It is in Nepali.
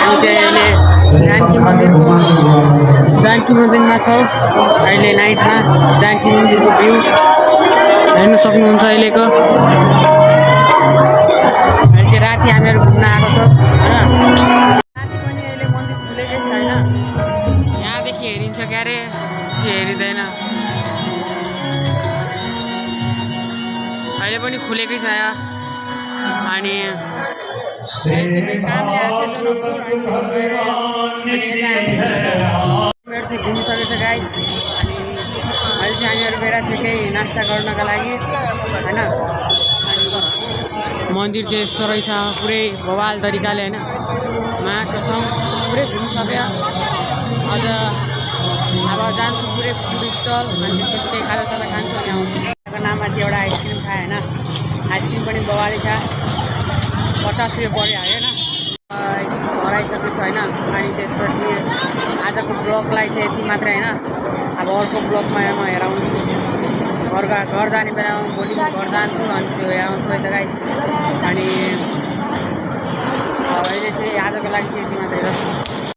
हामी चाहिँ अहिले जानकी मन्दिरमा छौँ। अहिले नाइटमा जानकी मन्दिरको भ्यू हेर्न सक्नुहुन्छ अहिलेको। अहिले चाहिँ राति हामीहरू घुम्न आएको छौँ होइन। राति पनि अहिले मन्दिर खुलेकै छैन, यहाँदेखि हेरिन्छ क्यारे कि हेरिँदैन। अहिले पनि खुलेकै छ अनि कामले घुमिसकेको छ गाइस। अनि अहिले चाहिँ हामीहरू गएर केही नास्ता गर्नका लागि होइन। मन्दिर चाहिँ यस्तो रहेछ पुरै बवाल तरिकाले होइन। महाकसम पुरै घुमिसक्यो। अझ अब जान्छु पुरै फुड स्टल अनि त्यसपछि केही खाजासाजा खान्छु अनि आउँछु। नाममा चाहिँ एउटा आइसक्रिम खाएँ होइन। आइसक्रिम पनि बवालै छ, 50 रुपियाँ पऱ्यो होइन। हराइसकेको छ होइन। अनि त्यसपछि आजको ब्लगलाई चाहिँ यति मात्रै होइन। अब अर्को ब्लगमा म हेराउँछु। घर जाने बेलामा भोलि म घर जान्छु अनि त्यो हेराउँछु है त गाइस। अनि